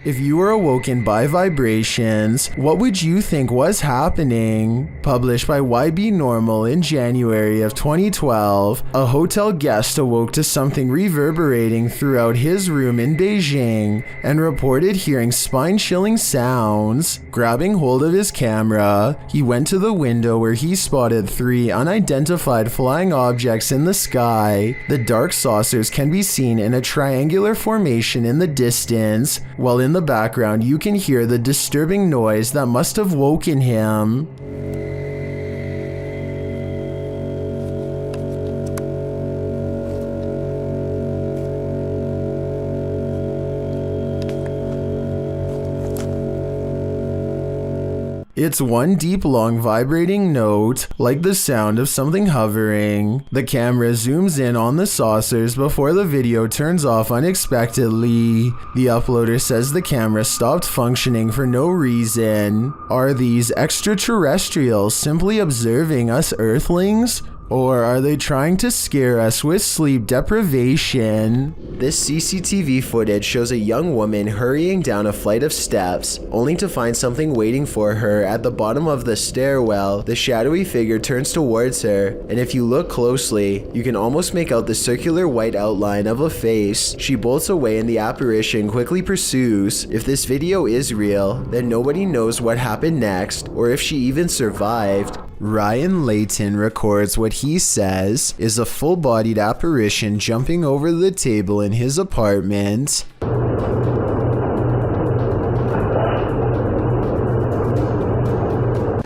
If you were awoken by vibrations, what would you think was happening? Published by YB Normal in January of 2012, a hotel guest awoke to something reverberating throughout his room in Beijing and reported hearing spine-chilling sounds. Grabbing hold of his camera, he went to the window where he spotted 3 unidentified flying objects in the sky. The dark saucers can be seen in a triangular formation in the distance, while in the background you can hear the disturbing noise that must have woken him. It's one deep, long, vibrating note, like the sound of something hovering. The camera zooms in on the saucers before the video turns off unexpectedly. The uploader says the camera stopped functioning for no reason. Are these extraterrestrials simply observing us Earthlings? Or are they trying to scare us with sleep deprivation? This CCTV footage shows a young woman hurrying down a flight of steps, only to find something waiting for her at the bottom of the stairwell. The shadowy figure turns towards her, and if you look closely, you can almost make out the circular white outline of a face. She bolts away and the apparition quickly pursues. If this video is real, then nobody knows what happened next, or if she even survived. Ryan Layton records what he says is a full-bodied apparition jumping over the table in his apartment.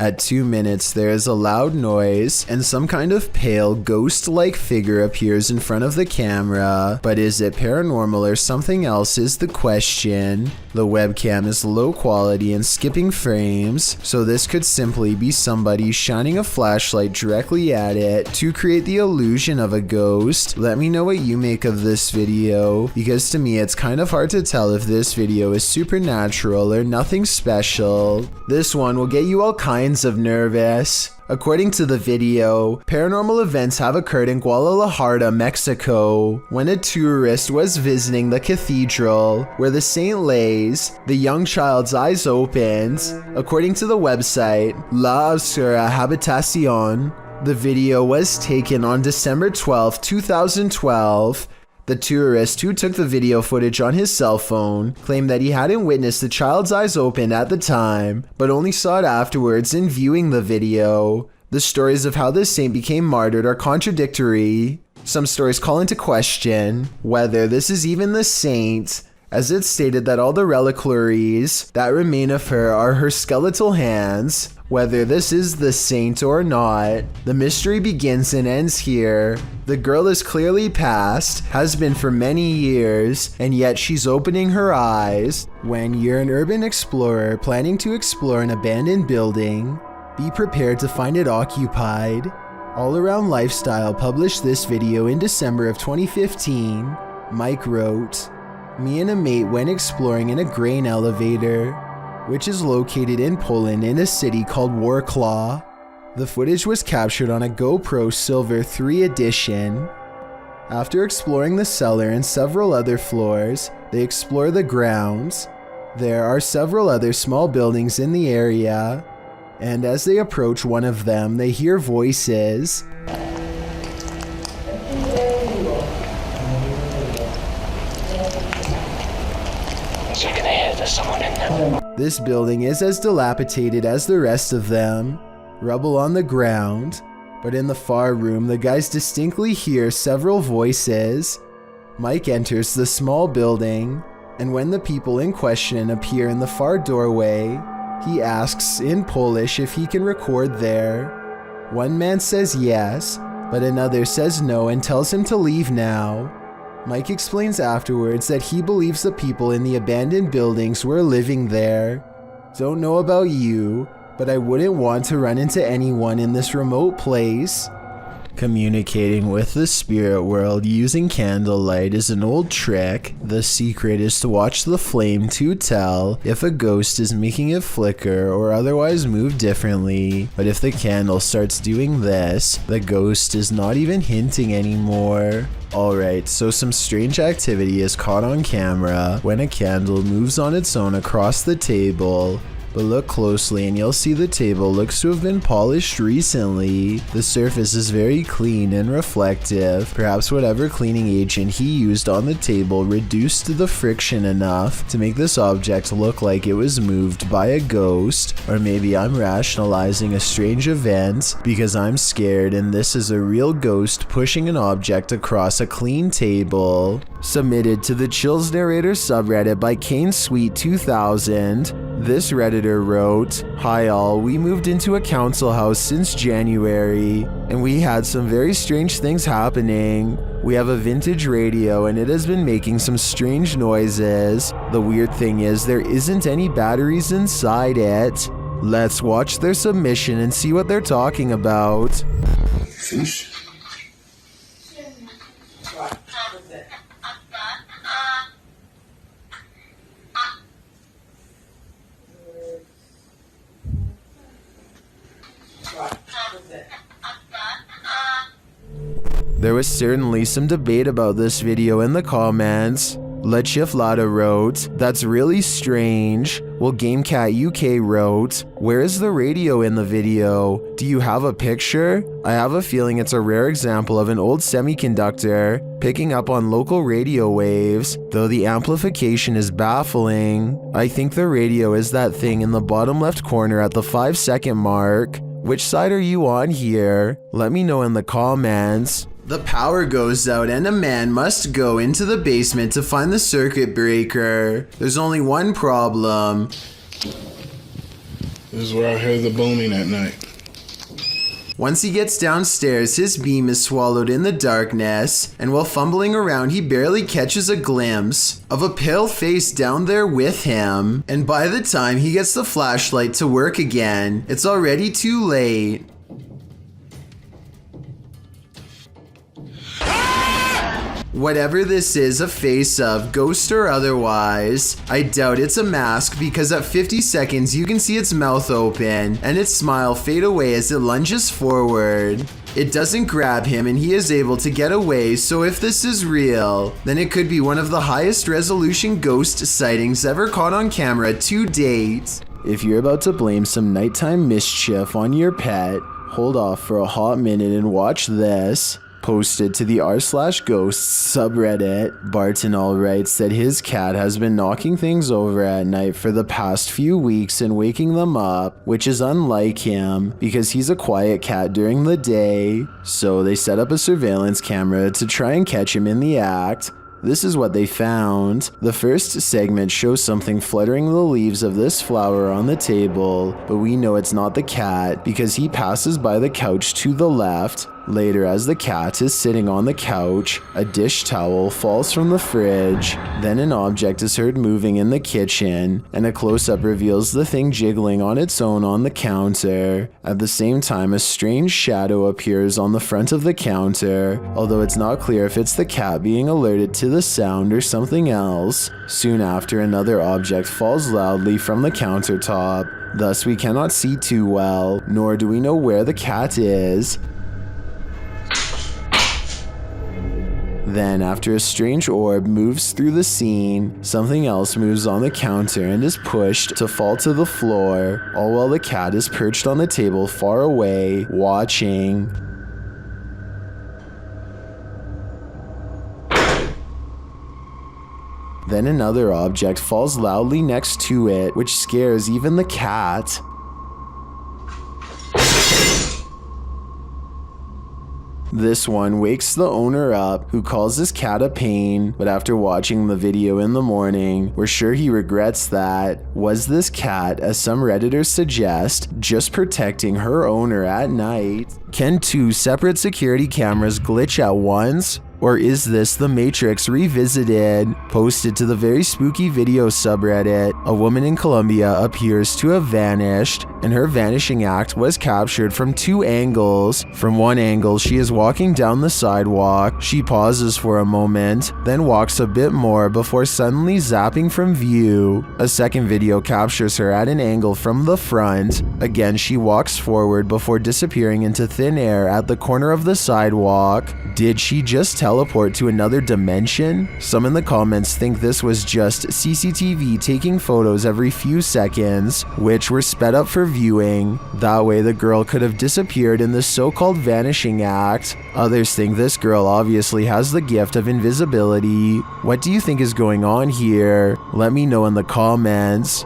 At 2 minutes, there is a loud noise, and some kind of pale, ghost-like figure appears in front of the camera. But is it paranormal or something else is the question. The webcam is low quality and skipping frames, so this could simply be somebody shining a flashlight directly at it to create the illusion of a ghost. Let me know what you make of this video, because to me it's kind of hard to tell if this video is supernatural or nothing special. This one will get you all kinds of nervous. According to the video, paranormal events have occurred in Guadalajara, Mexico, when a tourist was visiting the cathedral where the saint lays. The young child's eyes opened. According to the website La Obscura Habitación, the video was taken on December 12, 2012. The tourist who took the video footage on his cell phone claimed that he hadn't witnessed the child's eyes open at the time, but only saw it afterwards in viewing the video. The stories of how this saint became martyred are contradictory. Some stories call into question whether this is even the saint, as it's stated that all the reliquaries that remain of her are her skeletal hands. Whether this is the saint or not, the mystery begins and ends here. The girl is clearly past, has been for many years, and yet she's opening her eyes. When you're an urban explorer planning to explore an abandoned building, be prepared to find it occupied. All Around Lifestyle published this video in December of 2015. Mike wrote, "Me and a mate went exploring in a grain elevator, which is located in Poland in a city called Warklaw. The footage was captured on a GoPro Silver 3 edition. After exploring the cellar and several other floors, they explore the grounds. There are several other small buildings in the area, and as they approach one of them, they hear voices. You can hear there's someone in there. This building is as dilapidated as the rest of them, rubble on the ground, but in the far room the guys distinctly hear several voices. Mike enters the small building, and when the people in question appear in the far doorway, he asks in Polish if he can record there. One man says yes, but another says no and tells him to leave now. Mike explains afterwards that he believes the people in the abandoned buildings were living there. Don't know about you, but I wouldn't want to run into anyone in this remote place. Communicating with the spirit world using candlelight is an old trick. The secret is to watch the flame to tell if a ghost is making it flicker or otherwise move differently. But if the candle starts doing this, the ghost is not even hinting anymore. Alright, so some strange activity is caught on camera when a candle moves on its own across the table. But look closely and you'll see the table looks to have been polished recently. The surface is very clean and reflective. Perhaps whatever cleaning agent he used on the table reduced the friction enough to make this object look like it was moved by a ghost. Or maybe I'm rationalizing a strange event because I'm scared and this is a real ghost pushing an object across a clean table. Submitted to the Chills Narrator subreddit by Kane Sweet 2000. This redditor wrote, "Hi all, we moved into a council house since January, and we had some very strange things happening. We have a vintage radio and it has been making some strange noises. The weird thing is there isn't any batteries inside it. Let's watch their submission and see what they're talking about." Fish? There was certainly some debate about this video in the comments. Lechiflada wrote, "That's really strange." Well, GameCat UK wrote, "Where is the radio in the video? Do you have a picture? I have a feeling it's a rare example of an old semiconductor picking up on local radio waves, though the amplification is baffling. I think the radio is that thing in the bottom left corner at the 5-second mark. Which side are you on here? Let me know in the comments." The power goes out and a man must go into the basement to find the circuit breaker. There's only one problem. This is where I hear the booming at night. Once he gets downstairs, his beam is swallowed in the darkness, and while fumbling around, he barely catches a glimpse of a pale face down there with him. And by the time he gets the flashlight to work again, it's already too late. Whatever this is, a face of, ghost or otherwise, I doubt it's a mask because at 50 seconds you can see its mouth open and its smile fade away as it lunges forward. It doesn't grab him and he is able to get away, so if this is real, then it could be one of the highest resolution ghost sightings ever caught on camera to date. If you're about to blame some nighttime mischief on your pet, hold off for a hot minute and watch this. Posted to the r/ghosts subreddit, Bartonall writes that his cat has been knocking things over at night for the past few weeks and waking them up, which is unlike him because he's a quiet cat during the day. So they set up a surveillance camera to try and catch him in the act. This is what they found. The first segment shows something fluttering the leaves of this flower on the table, but we know it's not the cat because he passes by the couch to the left. Later, as the cat is sitting on the couch, a dish towel falls from the fridge. Then an object is heard moving in the kitchen, and a close-up reveals the thing jiggling on its own on the counter. At the same time, a strange shadow appears on the front of the counter, although it's not clear if it's the cat being alerted to the sound or something else. Soon after, another object falls loudly from the countertop. Thus, we cannot see too well, nor do we know where the cat is. Then, after a strange orb moves through the scene, something else moves on the counter and is pushed to fall to the floor, all while the cat is perched on the table far away, watching. Then another object falls loudly next to it, which scares even the cat. This one wakes the owner up, who calls his cat a pain, but after watching the video in the morning, we're sure he regrets that. Was this cat, as some redditors suggest, just protecting her owner at night? Can two separate security cameras glitch at once? Or is this The Matrix Revisited? Posted to the very spooky video subreddit, a woman in Colombia appears to have vanished, and her vanishing act was captured from two angles. From one angle, she is walking down the sidewalk. She pauses for a moment, then walks a bit more before suddenly zapping from view. A second video captures her at an angle from the front. Again, she walks forward before disappearing into thin air at the corner of the sidewalk. Did she just teleport to another dimension? Some in the comments think this was just CCTV taking photos every few seconds, which were sped up for viewing. That way the girl could have disappeared in the so-called vanishing act. Others think this girl obviously has the gift of invisibility. What do you think is going on here? Let me know in the comments.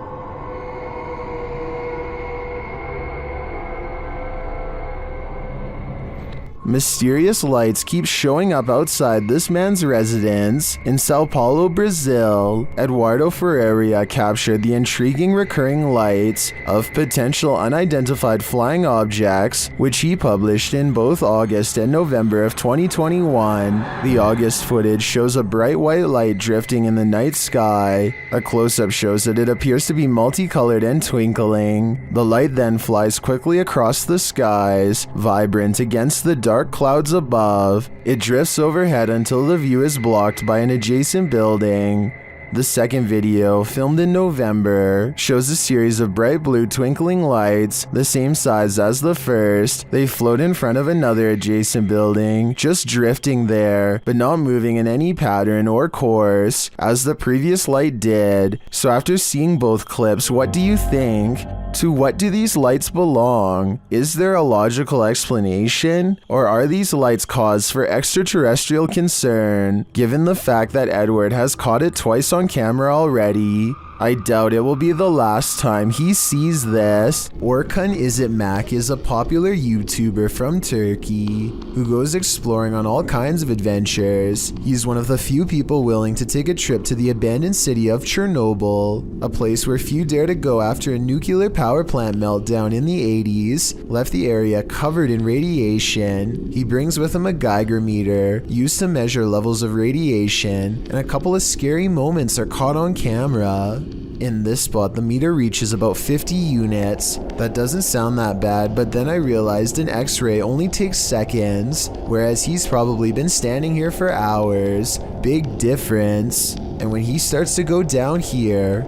Mysterious lights keep showing up outside this man's residence in Sao Paulo, Brazil. Eduardo Ferreira captured the intriguing recurring lights of potential unidentified flying objects, which he published in both August and November of 2021. The August footage shows a bright white light drifting in the night sky. A close-up shows that it appears to be multicolored and twinkling. The light then flies quickly across the skies, vibrant against the dark clouds above. It drifts overhead until the view is blocked by an adjacent building. The second video, filmed in November, shows a series of bright blue twinkling lights, the same size as the first. They float in front of another adjacent building, just drifting there, but not moving in any pattern or course, as the previous light did. So after seeing both clips, what do you think? To what do these lights belong? Is there a logical explanation? Or are these lights cause for extraterrestrial concern, given the fact that Edward has caught it twice on camera already? I doubt it will be the last time he sees this. Orkun Is It Mac is a popular YouTuber from Turkey who goes exploring on all kinds of adventures. He's one of the few people willing to take a trip to the abandoned city of Chernobyl, a place where few dare to go after a nuclear power plant meltdown in the 80s left the area covered in radiation. He brings with him a Geiger meter used to measure levels of radiation, and a couple of scary moments are caught on camera. In this spot, the meter reaches about 50 units. That doesn't sound that bad, but then I realized an X-ray only takes seconds, whereas he's probably been standing here for hours. Big difference. And when he starts to go down here...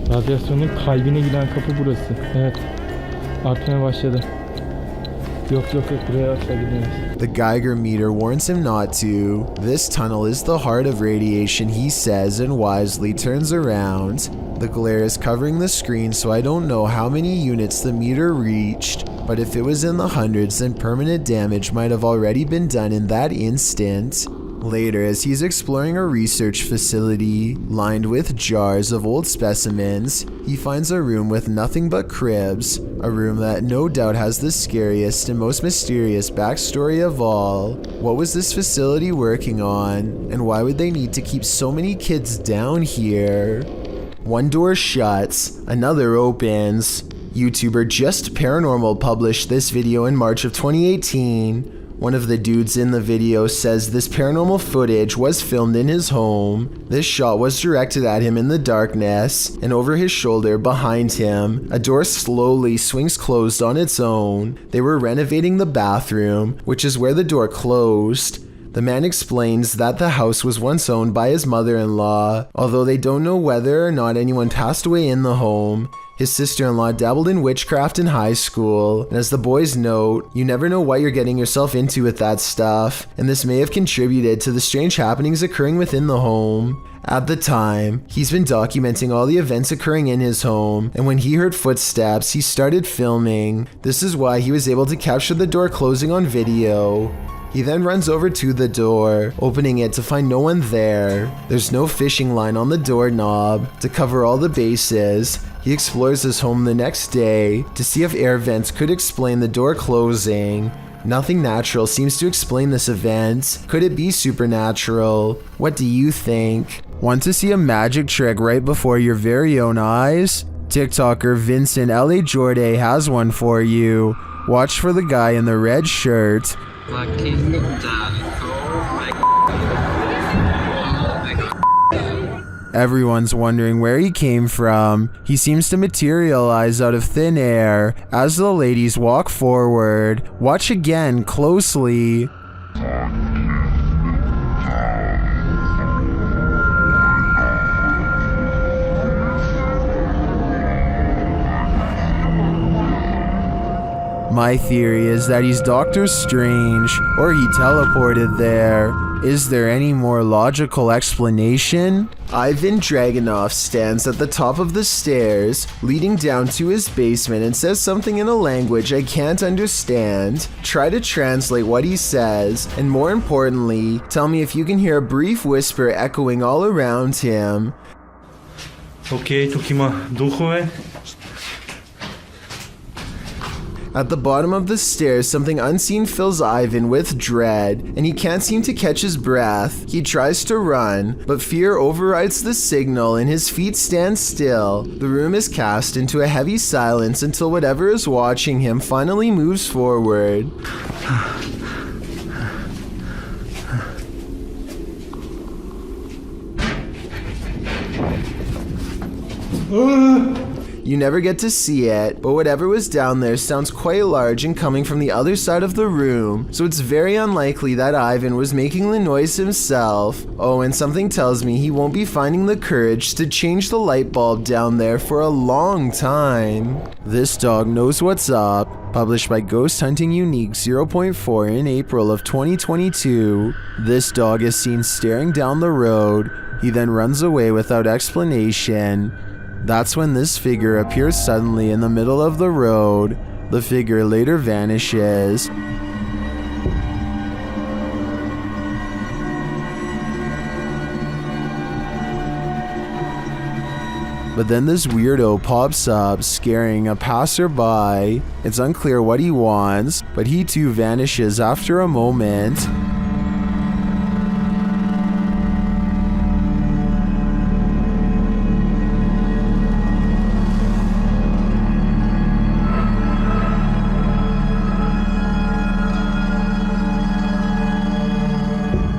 Radyasyonun kalbine giden kapı burası. Evet. Artmaya başladı. Yok, buraya asla gidemeyiz. The Geiger meter warns him not to. This tunnel is the heart of radiation, he says, and wisely turns around. The glare is covering the screen, so I don't know how many units the meter reached, but if it was in the hundreds, then permanent damage might have already been done in that instant. Later, as he's exploring a research facility lined with jars of old specimens, he finds a room with nothing but cribs, a room that no doubt has the scariest and most mysterious backstory of all. What was this facility working on, and why would they need to keep so many kids down here? One door shuts, another opens. YouTuber Just Paranormal published this video in March of 2018. One of the dudes in the video says this paranormal footage was filmed in his home. This shot was directed at him in the darkness, and over his shoulder behind him, a door slowly swings closed on its own. They were renovating the bathroom, which is where the door closed. The man explains that the house was once owned by his mother-in-law, although they don't know whether or not anyone passed away in the home. His sister-in-law dabbled in witchcraft in high school, and as the boys note, you never know what you're getting yourself into with that stuff, and this may have contributed to the strange happenings occurring within the home. At the time, he's been documenting all the events occurring in his home, and when he heard footsteps, he started filming. This is why he was able to capture the door closing on video. He then runs over to the door, opening it to find no one there. There's no fishing line on the doorknob. To cover all the bases, he explores his home the next day to see if air vents could explain the door closing. Nothing natural seems to explain this event. Could it be supernatural? What do you think? Want to see a magic trick right before your very own eyes? TikToker Vincent L.A. Jordan has one for you. Watch for the guy in the red shirt. Everyone's wondering where he came from. He seems to materialize out of thin air as the ladies walk forward. Watch again closely. My theory is that he's Doctor Strange, or he teleported there. Is there any more logical explanation? Ivan Dragunov stands at the top of the stairs, leading down to his basement, and says something in a language I can't understand. Try to translate what he says, and more importantly, tell me if you can hear a brief whisper echoing all around him. Окей, тук има духове. At the bottom of the stairs, something unseen fills Ivan with dread, and he can't seem to catch his breath. He tries to run, but fear overrides the signal and his feet stand still. The room is cast into a heavy silence until whatever is watching him finally moves forward. You never get to see it, but whatever was down there sounds quite large and coming from the other side of the room, so it's very unlikely that Ivan was making the noise himself. Oh, and something tells me he won't be finding the courage to change the light bulb down there for a long time. This dog knows what's up. Published by Ghost Hunting Unique 0.4 in April of 2022. This dog is seen staring down the road. He then runs away without explanation. That's when this figure appears suddenly in the middle of the road. The figure later vanishes. But then this weirdo pops up, scaring a passerby. It's unclear what he wants, but he too vanishes after a moment.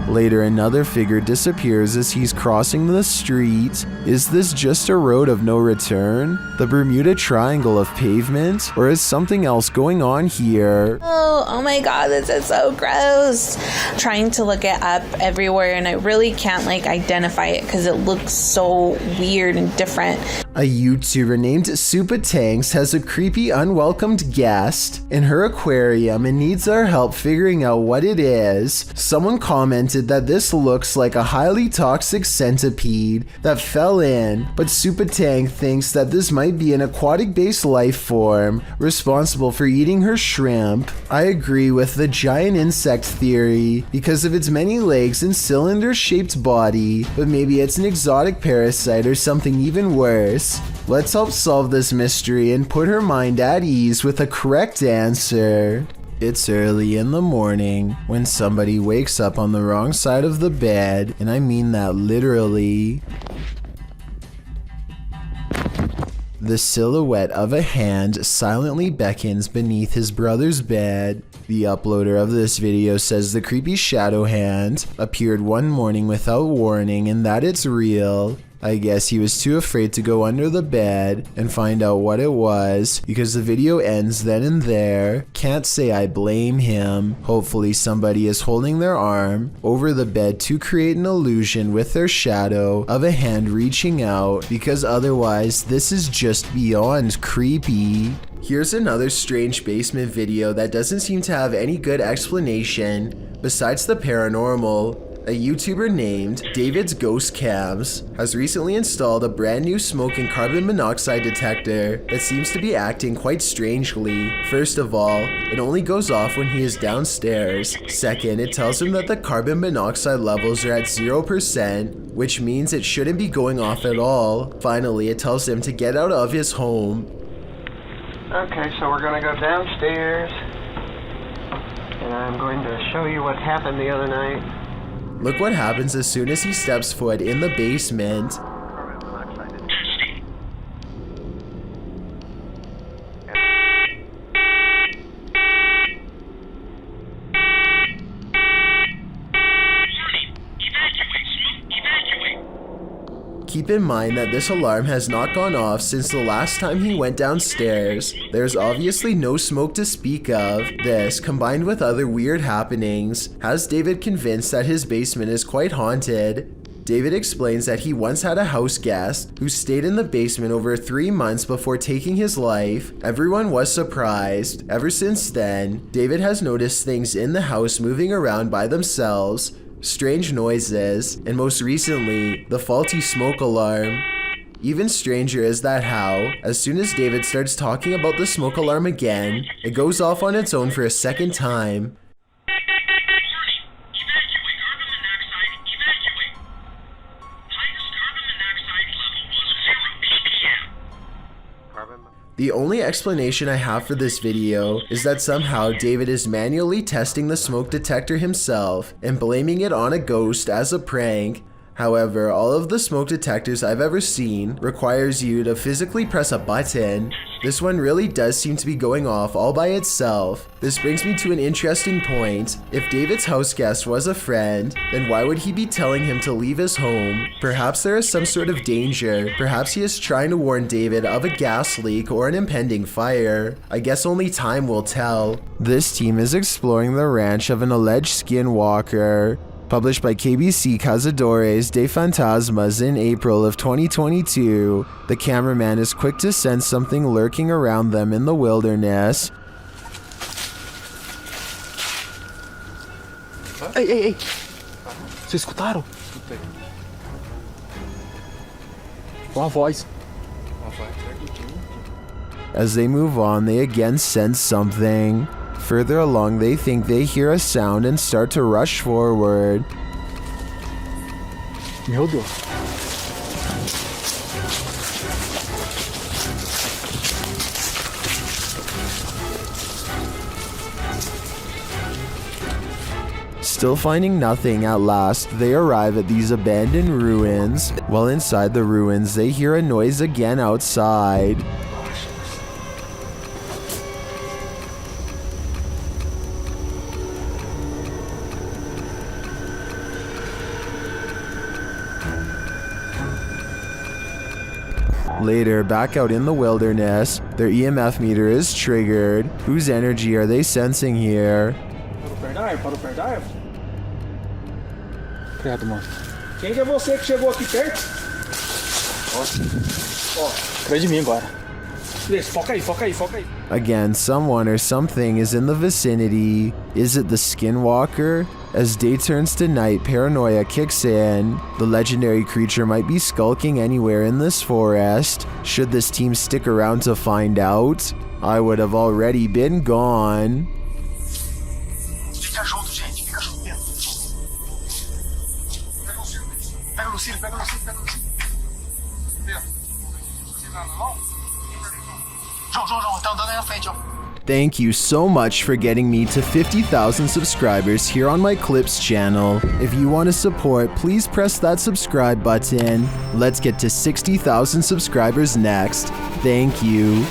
Later, another figure disappears as he's crossing the street. Is this just a road of no return? The Bermuda Triangle of pavement? Or is something else going on here? Oh my god, this is so gross. I'm trying to look it up everywhere and I really can't identify it because it looks so weird and different. A YouTuber named Supa Tanks has a creepy unwelcomed guest in her aquarium and needs our help figuring out what it is. Someone commented that this looks like a highly toxic centipede that fell in, but Supa Tank thinks that this might be an aquatic-based life form responsible for eating her shrimp. I agree with the giant insect theory because of its many legs and cylinder-shaped body, but maybe it's an exotic parasite or something even worse. Let's help solve this mystery and put her mind at ease with a correct answer. It's early in the morning when somebody wakes up on the wrong side of the bed, and I mean that literally. The silhouette of a hand silently beckons beneath his brother's bed. The uploader of this video says the creepy shadow hand appeared one morning without warning and that it's real. I guess he was too afraid to go under the bed and find out what it was because the video ends then and there. Can't say I blame him. Hopefully somebody is holding their arm over the bed to create an illusion with their shadow of a hand reaching out, because otherwise this is just beyond creepy. Here's another strange basement video that doesn't seem to have any good explanation besides the paranormal. A YouTuber named David's Ghost Cams has recently installed a brand new smoke and carbon monoxide detector that seems to be acting quite strangely. First of all, it only goes off when he is downstairs. Second, it tells him that the carbon monoxide levels are at 0%, which means it shouldn't be going off at all. Finally, it tells him to get out of his home. Okay, so we're gonna go downstairs, and I'm going to show you what happened the other night. Look what happens as soon as he steps foot in the basement. Keep in mind that this alarm has not gone off since the last time he went downstairs. There's obviously no smoke to speak of. This, combined with other weird happenings, has David convinced that his basement is quite haunted. David explains that he once had a house guest who stayed in the basement over 3 months before taking his life. Everyone was surprised. Ever since then, David has noticed things in the house moving around by themselves, strange noises, and most recently, the faulty smoke alarm. Even stranger is that how, as soon as David starts talking about the smoke alarm again, it goes off on its own for a second time. The only explanation I have for this video is that somehow David is manually testing the smoke detector himself and blaming it on a ghost as a prank. However, all of the smoke detectors I've ever seen requires you to physically press a button. This one really does seem to be going off all by itself. This brings me to an interesting point. If David's house guest was a friend, then why would he be telling him to leave his home? Perhaps there is some sort of danger. Perhaps he is trying to warn David of a gas leak or an impending fire. I guess only time will tell. This team is exploring the ranch of an alleged skinwalker. Published by KBC Cazadores de Fantasmas in April of 2022, the cameraman is quick to sense something lurking around them in the wilderness. Ei, ei, ei! Vocês escutaram? Escutei. Uma voz. As they move on, they again sense something. Further along, they think they hear a sound and start to rush forward. Meu Deus. Still finding nothing, at last, they arrive at these abandoned ruins. While inside the ruins, they hear a noise again outside. Later, back out in the wilderness, their EMF meter is triggered. Whose energy are they sensing here? Parou perto da árvore? Credo, mano. Quem que é você que chegou aqui perto? Ó, atrás de mim agora. Beleza, foca aí, foca aí, foca aí. Again, someone or something is in the vicinity. Is it the Skinwalker? As day turns to night, paranoia kicks in. The legendary creature might be skulking anywhere in this forest. Should this team stick around to find out? I would have already been gone. Fica junto, gente, fica junto mesmo. Pega o Lucílio, pega o Lucílio, pega o Lucílio. João, tá andando aí na frente, ó. Thank you so much for getting me to 50,000 subscribers here on my Clips channel. If you want to support, please press that subscribe button. Let's get to 60,000 subscribers next. Thank you.